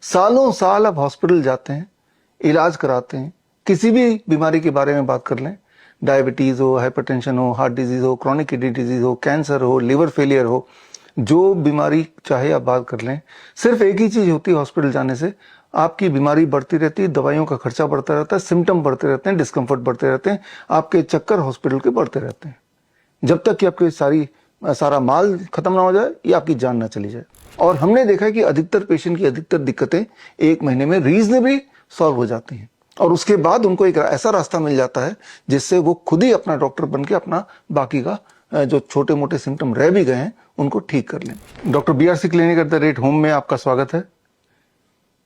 सालों साल आप हॉस्पिटल जाते हैं, इलाज कराते हैं, किसी भी बीमारी के बारे में बात कर लें, डायबिटीज हो, हाइपरटेंशन हो, हार्ट डिजीज हो, क्रॉनिक किडनी डिजीज हो, कैंसर हो, लिवर फेलियर हो, जो बीमारी चाहे आप बात कर लें, सिर्फ एक ही चीज होती है हॉस्पिटल जाने से, आपकी बीमारी बढ़ती रहती है, दवाइयों का खर्चा बढ़ता रहता है, सिम्टम बढ़ते रहते हैं, डिस्कम्फर्ट बढ़ते रहते हैं, आपके चक्कर हॉस्पिटल के बढ़ते रहते हैं, जब तक कि आपके सारा माल खत्म ना हो जाए या आपकी जान ना चली जाए। और हमने देखा है कि अधिकतर पेशेंट की अधिकतर दिक्कतें 1 महीने में रीजनेबली सॉल्व हो जाती हैं और उसके बाद उनको एक ऐसा रास्ता मिल जाता है जिससे वो खुद ही अपना डॉक्टर बन के अपना बाकी का जो छोटे मोटे सिम्टम रह भी गए हैं उनको ठीक कर लें। Doctor BRC clinic at the rate home में आपका स्वागत है।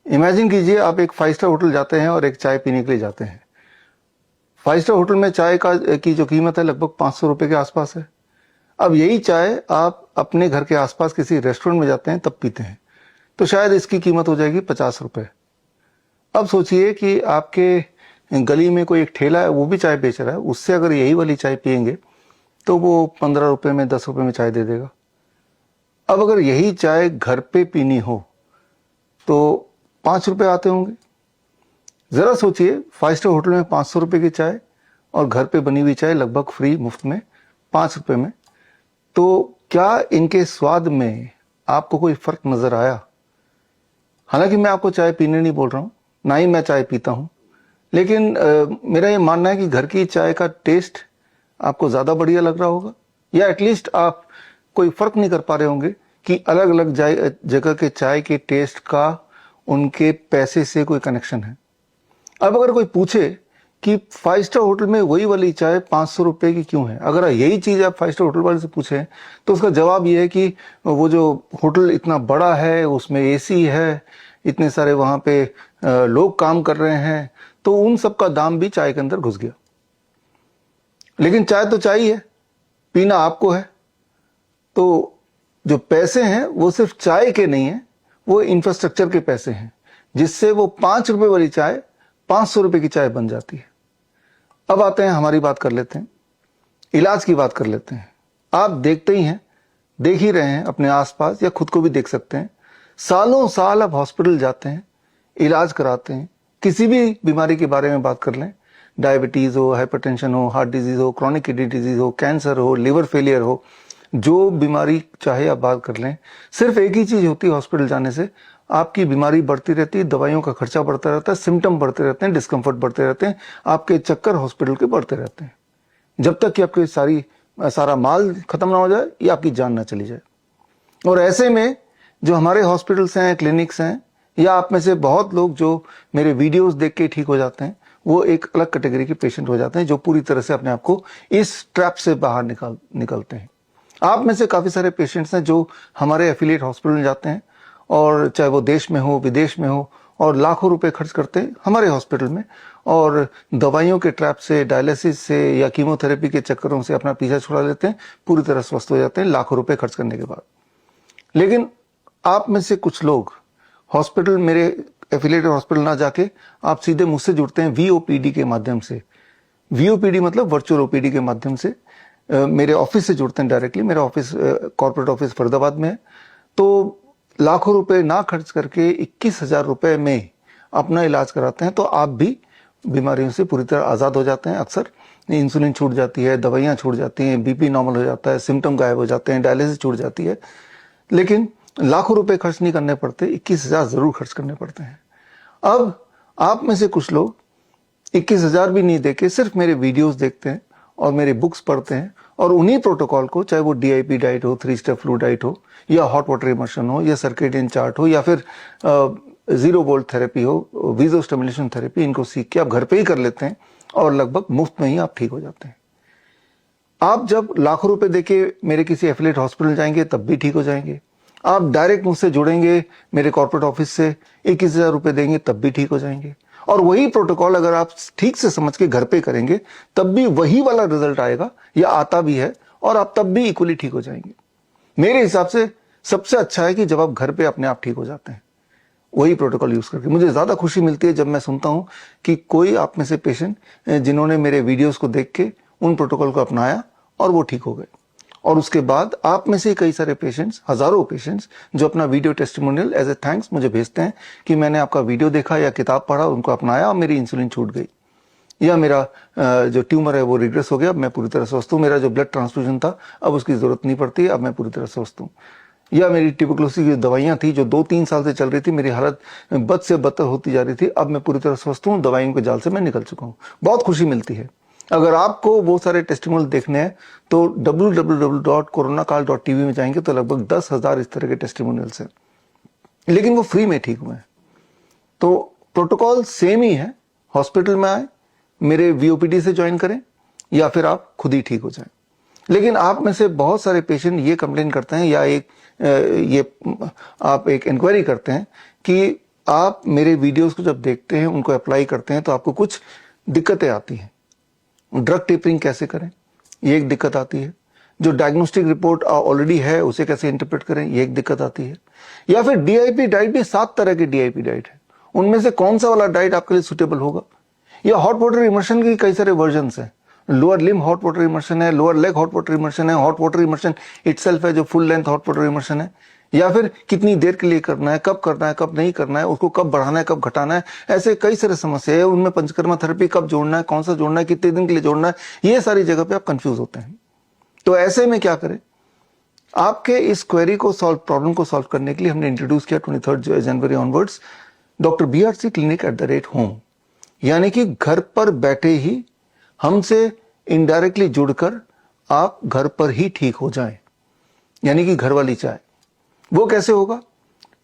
इमेजिन कीजिए आप एक 5 स्टार होटल जाते हैं और एक चाय पीने के लिए जाते हैं। 5 स्टार होटल में चाय की जो कीमत है लगभग 500 रुपए के आसपास है। अब यही चाय आप अपने घर के आसपास किसी रेस्टोरेंट में जाते हैं तब पीते हैं तो शायद इसकी कीमत हो जाएगी 50 रुपए। अब सोचिए कि आपके गली में कोई एक ठेला है, वो भी चाय बेच रहा है, उससे अगर यही वाली चाय पियेंगे तो वो 15 रुपए में 10 रुपए में चाय दे देगा। अब अगर यही चाय घर पे पीनी हो तो 5 रुपए आते होंगे। जरा सोचिए 5 स्टार होटल में 500 रुपए की चाय और घर पे बनी हुई चाय लगभग फ्री मुफ्त में 5 रुपए में, तो क्या इनके स्वाद में आपको कोई फर्क नजर आया? हालांकि मैं आपको चाय पीने नहीं बोल रहा हूं, ना ही मैं चाय पीता हूं, लेकिन मेरा ये मानना है कि घर की चाय का टेस्ट आपको ज्यादा बढ़िया लग रहा होगा, या एटलीस्ट आप कोई फर्क नहीं कर पा रहे होंगे कि अलग अलग जगह के चाय के टेस्ट का उनके पैसे से कोई कनेक्शन है। अब अगर कोई पूछे कि 5 स्टार होटल में वही वाली चाय 500 रुपए की क्यों है, अगर यही चीज आप 5 स्टार होटल वाले से पूछें तो उसका जवाब यह है कि वो जो होटल इतना बड़ा है, उसमें AC है, इतने सारे वहां पे लोग काम कर रहे हैं, तो उन सब का दाम भी चाय के अंदर घुस गया। लेकिन चाय तो चाय ही है, पीना आपको है। तो जो पैसे हैं वो सिर्फ चाय के नहीं है, वो इंफ्रास्ट्रक्चर के पैसे हैं, जिससे वो 5 रुपए वाली चाय 500 रुपए की चाय बन जाती है। अब आते हैं, हमारी बात कर लेते हैं, इलाज की बात कर लेते हैं। आप देखते ही हैं, देख ही रहे हैं अपने आसपास, या खुद को भी देख सकते हैं, सालों साल आप हॉस्पिटल जाते हैं, इलाज कराते हैं, किसी भी बीमारी के बारे में बात कर लें, डायबिटीज हो, हाइपरटेंशन हो, हार्ट डिजीज हो, क्रॉनिक किडनी डिजीज हो, कैंसर हो, लिवर फेलियर हो, जो बीमारी चाहे आप बात कर लें, सिर्फ एक ही चीज होती है हॉस्पिटल जाने से, आपकी बीमारी बढ़ती रहती है, दवाइयों का खर्चा बढ़ता रहता है, सिम्टम बढ़ते रहते हैं, डिस्कम्फर्ट बढ़ते रहते हैं, आपके चक्कर हॉस्पिटल के बढ़ते रहते हैं, जब तक कि आपके सारा माल खत्म ना हो जाए या आपकी जान ना चली जाए। और ऐसे में जो हमारे हॉस्पिटल्स हैं, क्लिनिक्स हैं, या आप में से बहुत लोग जो मेरे वीडियोस देख के ठीक हो जाते हैं, वो एक अलग कैटेगरी के पेशेंट हो जाते हैं जो पूरी तरह से अपने आप को इस ट्रैप से बाहर निकलते हैं। आप में से काफी सारे पेशेंट्स हैं जो हमारे एफिलिएट हॉस्पिटल में जाते हैं, और चाहे वो देश में हो, विदेश में हो, और लाखों रुपए खर्च करते हैं हमारे हॉस्पिटल में, और दवाइयों के ट्रैप से, डायलिसिस से या कीमोथेरेपी के चक्करों से अपना पीछा छुड़ा लेते हैं, पूरी तरह स्वस्थ हो जाते हैं लाखों रुपए खर्च करने के बाद। लेकिन आप में से कुछ लोग हॉस्पिटल, मेरे एफिलिएटेड हॉस्पिटल ना जाके आप सीधे मुझसे जुड़ते हैं VOPD के माध्यम से। VOPD मतलब वर्चुअल OPD के माध्यम से मेरे ऑफिस से जुड़ते हैं डायरेक्टली। मेरा ऑफिस कॉर्पोरेट ऑफिस फरीदाबाद में है। तो लाखों रुपए ना खर्च करके 21,000 रुपए में अपना इलाज कराते हैं, तो आप भी बीमारियों से पूरी तरह आजाद हो जाते हैं। अक्सर इंसुलिन छूट जाती है, दवाइयां छूट जाती हैं, BP नॉर्मल हो जाता है, सिम्टम गायब हो जाते हैं, डायलिसिस छूट जाती है, लेकिन लाखों रुपए खर्च नहीं करने पड़ते, 21,000 जरूर खर्च करने पड़ते हैं। अब आप में से कुछ लोग 21,000 भी नहीं देके सिर्फ मेरे वीडियोस देखते हैं और मेरे बुक्स पढ़ते हैं, और उन्हीं प्रोटोकॉल को, चाहे वो DIP डाइट हो, 3 स्टेप फ्लू डाइट हो, या हॉट वाटर इमर्शन हो, या सर्केडियन चार्ट हो, या फिर 0 वोल्ट थेरेपी हो, वीजो स्टिमुलेशन थेरेपी, इनको सीख के आप घर पे ही कर लेते हैं और लगभग मुफ्त में ही आप ठीक हो जाते हैं। आप जब लाखों रुपए देके मेरे किसी एफिलिएट हॉस्पिटल जाएंगे तब भी ठीक हो जाएंगे। आप डायरेक्ट मुझसे जुड़ेंगे मेरे कॉर्पोरेट ऑफिस से, 21,000 रुपए देंगे तब भी ठीक हो जाएंगे। और वही प्रोटोकॉल अगर आप ठीक से समझ के घर पे करेंगे तब भी वही वाला रिजल्ट आएगा, या आता भी है, और आप तब भी इक्वली ठीक हो जाएंगे। मेरे हिसाब से सबसे अच्छा है कि जब आप घर पे अपने आप ठीक हो जाते हैं वही प्रोटोकॉल यूज करके। मुझे ज्यादा खुशी मिलती है जब मैं सुनता हूं कि कोई आप में से पेशेंट जिन्होंने मेरे वीडियोस को देख के उन प्रोटोकॉल को अपनाया और वो ठीक हो गए। और उसके बाद आप में से कई सारे पेशेंट्स, हजारों पेशेंट्स जो अपना video testimonial as a thanks मुझे भेजते हैं कि मैंने आपका वीडियो देखा या किताब पढ़ा, उनको अपनाया और मेरी इंसुलिन छूट गई, या मेरा जो ट्यूमर है वो रिग्रेस हो गया, अब मैं पूरी तरह स्वस्थ हूँ, मेरा जो ब्लड ट्रांसफ्यूजन था अब उसकी जरूरत नहीं पड़ती, अब मैं पूरी तरह स्वस्थ हूँ, या मेरी ट्यूबरकुलोसिस की दवाइयाँ थी जो 2-3 साल से चल रही थी, मेरी हालत बद से बदतर होती जा रही थी, अब मैं पूरी तरह स्वस्थ हूँ, दवाइयों के जाल से मैं निकल चुका हूँ। बहुत खुशी मिलती है। अगर आपको वो सारे टेस्टिमोनियल देखने हैं तो www.coronacall.tv में जाएंगे तो लगभग 10,000 इस तरह के टेस्टिमोनियल्स हैं, लेकिन वो फ्री में ठीक हुए हैं। तो प्रोटोकॉल सेम ही है, हॉस्पिटल में आए, मेरे वीओपीडी से ज्वाइन करें या फिर आप खुद ही ठीक हो जाएं। लेकिन आप में से बहुत सारे पेशेंट ये कंप्लेन करते हैं या आप एक इंक्वायरी करते हैं कि आप मेरे वीडियोस को जब देखते हैं, उनको अप्लाई करते हैं तो आपको कुछ दिक्कतें आती हैं। ड्रग टेपरिंग कैसे करें, ये एक दिक्कत आती है। जो डायग्नोस्टिक रिपोर्ट ऑलरेडी है उसे कैसे इंटरप्रेट करें, ये एक दिक्कत आती है। या फिर डीआईपी डाइट भी 7 तरह की डीआईपी डाइट है, उनमें से कौन सा वाला डाइट आपके लिए सुटेबल होगा। या हॉट वाटर इमर्शन के कई सारे वर्जन हैं, lower limb hot water immersion है, lower leg hot water immersion है, हॉट वाटर इमर्शन इटसेल्फ है जो full length hot water immersion है। या फिर कितनी देर के लिए करना है, कब नहीं करना है, उसको कब बढ़ाना है, कब घटाना है, ऐसे कई सारे समस्या है। उनमें पंचकर्मा थेरेपी कब जोड़ना है, कौन सा जोड़ना है, कितने दिन के लिए जोड़ना है, ये सारी जगह पे आप कंफ्यूज होते हैं। तो ऐसे में क्या करें, आपके इस क्वेरी को सॉल्व, प्रॉब्लम को सॉल्व करने के लिए हमने इंट्रोड्यूस किया 23 जनवरी onwards doctor BRC clinic @home, यानी कि घर पर बैठे ही हमसे इनडायरेक्टली जुड़कर आप घर पर ही ठीक हो जाएं, यानी कि घर वाली चाय। वो कैसे होगा,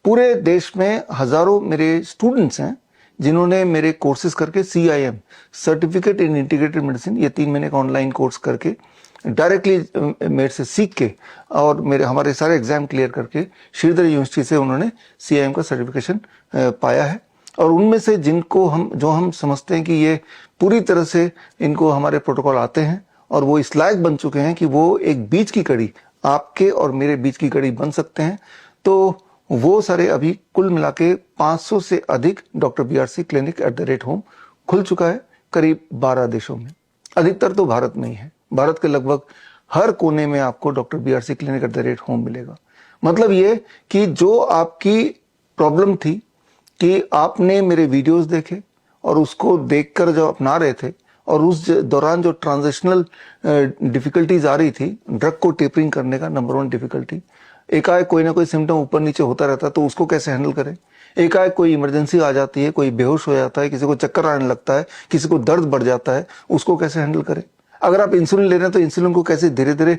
पूरे देश में हजारों मेरे स्टूडेंट्स हैं जिन्होंने मेरे कोर्सेज करके CIM, certificate in integrated medicine, ये 3 महीने का ऑनलाइन कोर्स करके डायरेक्टली मेरे से सीख के और हमारे सारे एग्जाम क्लियर करके श्रीधर यूनिवर्सिटी से उन्होंने CIM का सर्टिफिकेशन पाया है। और उनमें से जिनको हम समझते हैं कि ये पूरी तरह से इनको हमारे प्रोटोकॉल आते हैं और वो इस लायक बन चुके हैं कि वो एक बीच की कड़ी, आपके और मेरे बीच की कड़ी बन सकते हैं, तो वो सारे अभी कुल मिला के 500 से अधिक डॉक्टर BRC क्लिनिक @home खुल चुका है करीब 12 देशों में। अधिकतर तो भारत में ही है, भारत के लगभग हर कोने में आपको डॉक्टर BRC क्लिनिक @home मिलेगा। मतलब ये कि जो आपकी प्रॉब्लम थी कि आपने मेरे वीडियोस देखे और उसको देखकर जो अपना रहे थे और उस दौरान जो ट्रांजिशनल डिफिकल्टीज आ रही थी, ड्रग को टेपरिंग करने का नंबर 1 डिफिकल्टी, एकाएक कोई ना कोई सिम्टम ऊपर नीचे होता रहता है तो उसको कैसे हैंडल करें। एकाएक कोई इमरजेंसी आ जाती है, कोई बेहोश हो जाता है, किसी को चक्कर आने लगता है, किसी को दर्द बढ़ जाता है, उसको कैसे हैंडल करें। अगर आप इंसुलिन ले रहे हैं तो इंसुलिन को कैसे धीरे धीरे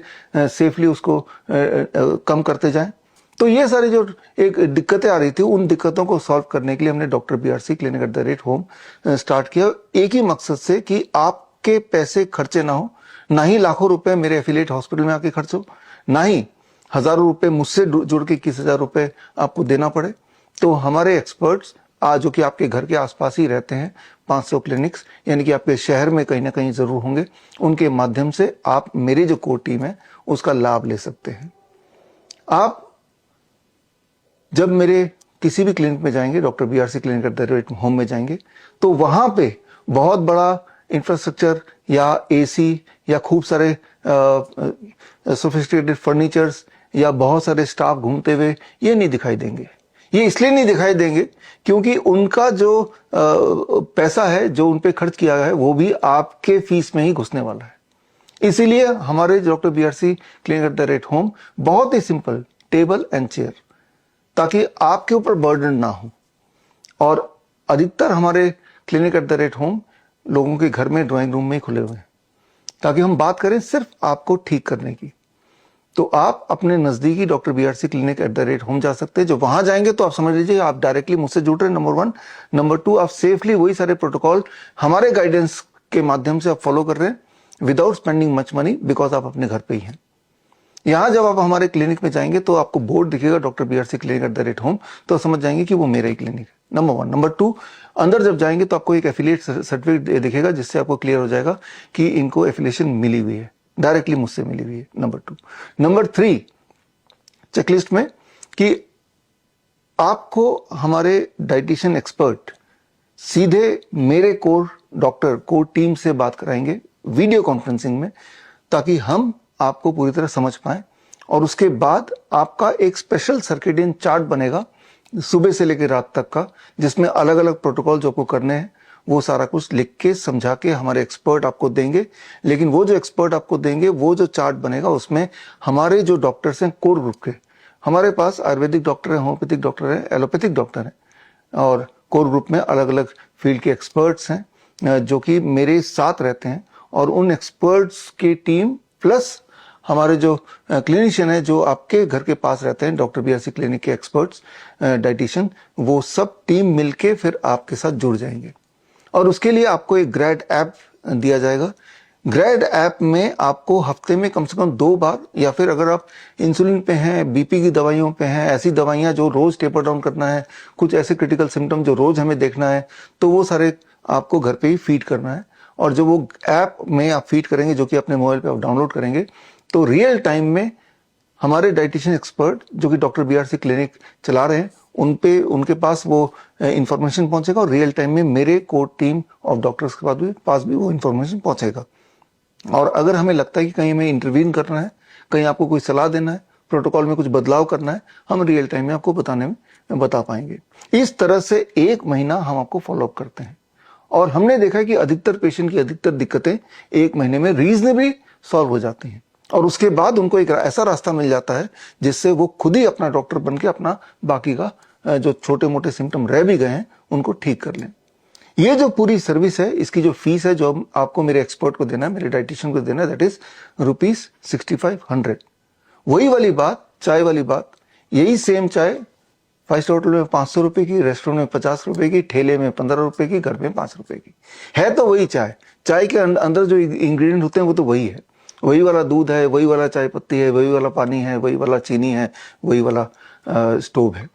सेफली उसको कम करते जाएं। तो ये सारी जो एक दिक्कतें आ रही थी, उन दिक्कतों को सॉल्व करने के लिए हमने doctor BRC clinic @home start किया, एक ही मकसद से कि आपके पैसे खर्चे ना हो, ना ही लाखों रुपए मेरे एफिलिएट हॉस्पिटल में आके खर्च हो, ना ही हजारों रुपए मुझसे जुड़ के 21,000 रुपए आपको देना पड़े। तो हमारे एक्सपर्ट्स जो कि आपके घर के आसपास ही रहते हैं, 500 क्लिनिक्स, यानी कि आपके शहर में कहीं ना कहीं जरूर होंगे, उनके माध्यम से आप मेरी जो कोर टीम है उसका लाभ ले सकते हैं। आप जब मेरे किसी भी क्लिनिक में जाएंगे, डॉक्टर BRC क्लिनिक @home में जाएंगे, तो वहां पे बहुत बड़ा इंफ्रास्ट्रक्चर या AC या खूब सारे सोफिस्टिकेटेड फर्नीचर्स या बहुत सारे स्टाफ घूमते हुए ये नहीं दिखाई देंगे। ये इसलिए नहीं दिखाई देंगे क्योंकि उनका जो पैसा है जो उन पे खर्च किया गया है वो भी आपके फीस में ही घुसने वाला है। इसीलिए हमारे डॉक्टर BRC क्लिनिक @home बहुत ही सिंपल, टेबल एंड चेयर, ताकि आपके ऊपर बर्डन ना हो। और अधिकतर हमारे क्लिनिक @home लोगों के घर में ड्राइंग रूम में ही खुले हुए हैं, ताकि हम बात करें सिर्फ आपको ठीक करने की। तो आप अपने नजदीकी डॉक्टर BRC क्लिनिक @home जा सकते हैं। जो वहां जाएंगे तो आप समझ लीजिए आप डायरेक्टली मुझसे जुड़ रहे हैं, नंबर 1। नंबर 2, आप सेफली वही सारे प्रोटोकॉल हमारे गाइडेंस के माध्यम से आप फॉलो कर रहे हैं without spending much money, because आप अपने घर पे ही हैं। यहां जब आप हमारे क्लिनिक में जाएंगे तो आपको बोर्ड दिखेगा डॉक्टर BRC क्लिनिक @home, तो समझ जाएंगे कि वो मेरा ही क्लिनिक है, नंबर 1। नंबर 2, अंदर जब जाएंगे तो आपको एक एफिलिएट सर्टिफिकेट दिखेगा जिससे आपको क्लियर हो जाएगा कि इनको एफिलिएशन मिली हुई है, डायरेक्टली मुझसे मिली हुई है, नंबर 2। नंबर 3, चेकलिस्ट में कि आपको हमारे डाइटिशियन एक्सपर्ट सीधे मेरे कोर टीम से बात कराएंगे वीडियो कॉन्फ्रेंसिंग में, ताकि हम आपको पूरी तरह समझ पाएं। और उसके बाद आपका एक स्पेशल सर्केडियन चार्ट बनेगा सुबह से लेकर रात तक का, जिसमें अलग अलग प्रोटोकॉल जो आपको करने हैं वो सारा कुछ लिख के समझा के हमारे एक्सपर्ट आपको देंगे। लेकिन वो जो एक्सपर्ट आपको देंगे, वो जो चार्ट बनेगा उसमें हमारे जो डॉक्टर्स हैं कोर ग्रुप के, हमारे पास आयुर्वेदिक डॉक्टर है, होम्योपैथिक डॉक्टर है, एलोपैथिक डॉक्टर है, और कोर ग्रुप में अलग अलग फील्ड के एक्सपर्ट्स हैं जो कि मेरे साथ रहते हैं। और उन एक्सपर्ट्स की टीम प्लस हमारे जो क्लिनिशियन है जो आपके घर के पास रहते हैं, डॉक्टर बीआरसी क्लिनिक के एक्सपर्ट्स, डाइटिशियन, वो सब टीम मिलके फिर आपके साथ जुड़ जाएंगे। और उसके लिए आपको एक ग्रैड ऐप दिया जाएगा। ग्रैड ऐप में आपको हफ्ते में कम से कम 2 बार, या फिर अगर आप इंसुलिन पे हैं, बीपी की दवाइयों पे हैं, ऐसी दवाइयां जो रोज टेपर डाउन करना है, कुछ ऐसे क्रिटिकल सिम्टम जो रोज हमें देखना है, तो वो सारे आपको घर पे ही फीड करना है। और जो वो ऐप में आप फीड करेंगे, जो कि अपने मोबाइल पे आप डाउनलोड करेंगे, तो रियल टाइम में हमारे डाइटिशियन एक्सपर्ट जो कि डॉक्टर बीआरसी क्लिनिक चला रहे हैं, उनके पास वो इंफॉर्मेशन पहुंचेगा, और रियल टाइम में मेरे कोर टीम ऑफ डॉक्टर्स के पास भी वो इंफॉर्मेशन पहुंचेगा। और अगर हमें लगता है कि कहीं हमें इंटरवीन करना है, कहीं आपको कोई सलाह देना है, प्रोटोकॉल में कुछ बदलाव करना है, हम रियल टाइम में आपको बता पाएंगे। इस तरह से 1 महीना हम आपको फॉलोअप करते हैं, और हमने देखा है कि अधिकतर पेशेंट की अधिकतर दिक्कतें 1 महीने में रीजनेबली सॉल्व हो जाती हैं। और उसके बाद उनको एक ऐसा रास्ता मिल जाता है जिससे वो खुद ही अपना डॉक्टर बन के अपना बाकी का जो छोटे मोटे सिम्टम रह भी गए हैं उनको ठीक कर लें। ये जो पूरी सर्विस है, इसकी जो फीस है जो आपको मेरे एक्सपर्ट को देना है, मेरे डाइटिशियन को देना है, दैट इज ₹6500। वही वाली बात, चाय वाली बात, यही सेम चाय 5 स्टार होटल में 500 रुपए की, रेस्टोरेंट में 50 रुपए की, ठेले में 15 रुपए की, घर में 5 रुपए की है। तो वही चाय के अंदर जो इंग्रेडिएंट होते हैं वो तो वही है, वही वाला दूध है, वही वाला चाय पत्ती है, वही वाला पानी है, वही वाला चीनी है, वही वाला स्टोव है।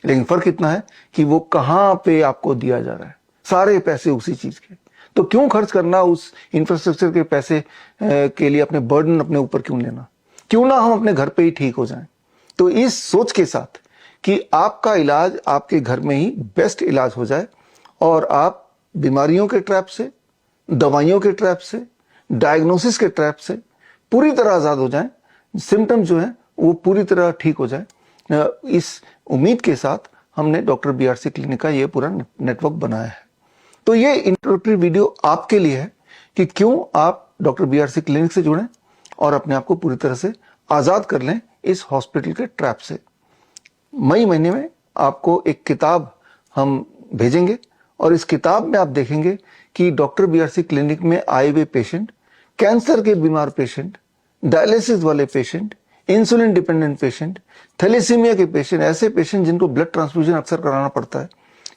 लेकिन फर्क इतना है कि वो कहां पे आपको दिया जा रहा है, सारे पैसे उसी चीज के। तो क्यों खर्च करना उस इंफ्रास्ट्रक्चर के पैसे के लिए, अपने बर्डन अपने ऊपर क्यों लेना, क्यों ना हम अपने घर पे ही ठीक हो जाएं। तो इस सोच के साथ कि आपका इलाज आपके घर में ही बेस्ट इलाज हो जाए, और आप बीमारियों के ट्रैप से, दवाइयों के ट्रैप से, डायग्नोसिस के ट्रैप से पूरी तरह आजाद हो जाएं, सिम्टम जो है वो पूरी तरह ठीक हो जाए, इस उम्मीद के साथ हमने डॉक्टर बीआरसी क्लिनिक का ये पूरा नेटवर्क बनाया है। तो ये इंट्रोडक्टरी वीडियो आपके लिए है कि क्यों आप डॉक्टर बीआरसी क्लिनिक से जुड़ें और अपने आप को पूरी तरह से आजाद कर लें इस हॉस्पिटल के ट्रैप से। मई महीने में आपको एक किताब हम भेजेंगे, और इस किताब में आप देखेंगे कि डॉक्टर बीआरसी क्लिनिक में आए हुए पेशेंट, कैंसर के बीमार पेशेंट, डायलिसिस वाले patient, insulin dependent patient, thalassemia के पेशेंट, ऐसे पेशेंट जिनको ब्लड ट्रांसफ्यूजन अक्सर कराना पड़ता है,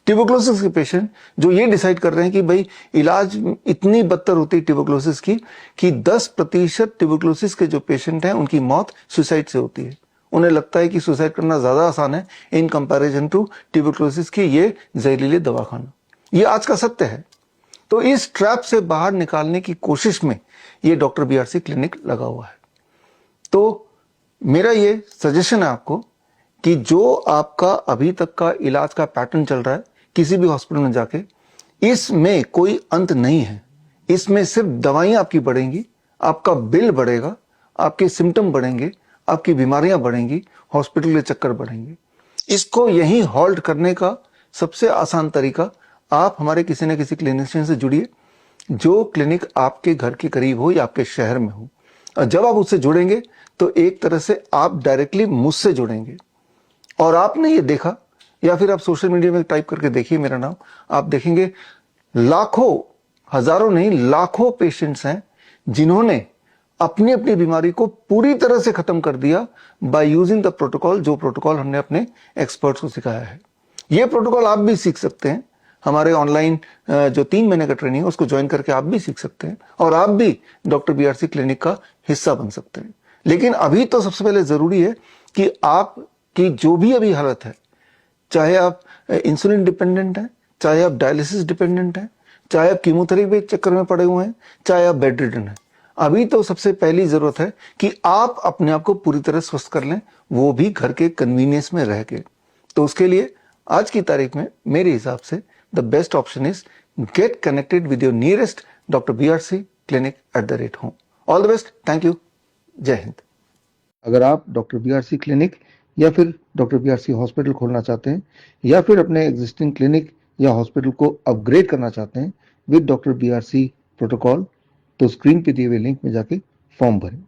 ट्यूबरकुलोसिस के पेशेंट जो ये डिसाइड कर रहे हैं कि भाई इलाज इतनी बदतर होती है ट्यूबरकुलोसिस की कि 10% ट्यूबरकुलोसिस के जो पेशेंट हैं उनकी मौत सुसाइड से होती है। उन्हें लगता है कि सुसाइड करना ज्यादा आसान है इन कंपैरिजन टू ट्यूबरकुलोसिस की ये जहरीले दवा खाना। ये आज का सत्य है। तो इस ट्रैप से बाहर निकालने की कोशिश में ये डॉक्टर बीआरसी क्लिनिक लगा हुआ है। तो मेरा ये सजेशन है आपको कि जो आपका अभी तक का इलाज का पैटर्न चल रहा है किसी भी हॉस्पिटल में जाके, इसमें कोई अंत नहीं है। इसमें सिर्फ दवाइयां आपकी बढ़ेंगी, आपका बिल बढ़ेगा, आपके सिम्टम बढ़ेंगे, आपकी बीमारियां बढ़ेंगी, हॉस्पिटल के चक्कर बढ़ेंगे। इसको यहीं हॉल्ट करने का सबसे आसान तरीका, आप हमारे किसी न किसी क्लिनिशियन से जुड़िए जो क्लिनिक आपके घर के करीब हो या आपके शहर में हो। और जब आप उससे जुड़ेंगे तो एक तरह से आप डायरेक्टली मुझसे जुड़ेंगे। और आपने ये देखा, या फिर आप सोशल मीडिया में टाइप करके देखिए मेरा नाम, आप देखेंगे लाखों, हजारों नहीं लाखों पेशेंट्स हैं जिन्होंने अपनी अपनी बीमारी को पूरी तरह से खत्म कर दिया बाय यूजिंग द प्रोटोकॉल, जो प्रोटोकॉल हमने अपने एक्सपर्ट्स को सिखाया है। ये प्रोटोकॉल आप भी सीख सकते हैं। हमारे ऑनलाइन जो 3 महीने का ट्रेनिंग है उसको ज्वाइन करके आप भी सीख सकते हैं, और आप भी डॉक्टर बीआरसी क्लिनिक का हिस्सा बन सकते हैं। लेकिन अभी तो सबसे पहले जरूरी है कि आपकी जो भी अभी हालत है, चाहे आप इंसुलिन डिपेंडेंट हैं, चाहे आप डायलिसिस डिपेंडेंट हैं, चाहे आप कीमोथेरेपी के चक्कर में पड़े हुए हैं, चाहे आप बेड रिडन हैं, अभी तो सबसे पहली जरूरत है कि आप अपने आप को पूरी तरह स्वस्थ कर लें, वो भी घर के कन्वीनियंस में रह के। तो उसके लिए आज की तारीख में मेरे हिसाब से the best option is get connected with your nearest doctor BRC clinic @home. All the best, thank you. जय हिंद। अगर आप डॉक्टर बीआरसी क्लिनिक या फिर डॉक्टर बीआरसी हॉस्पिटल खोलना चाहते हैं या फिर अपने एग्जिस्टिंग क्लिनिक या हॉस्पिटल को अपग्रेड करना चाहते हैं विद डॉक्टर बीआरसी प्रोटोकॉल, तो स्क्रीन पे दिए हुए लिंक में जाके फॉर्म भरें।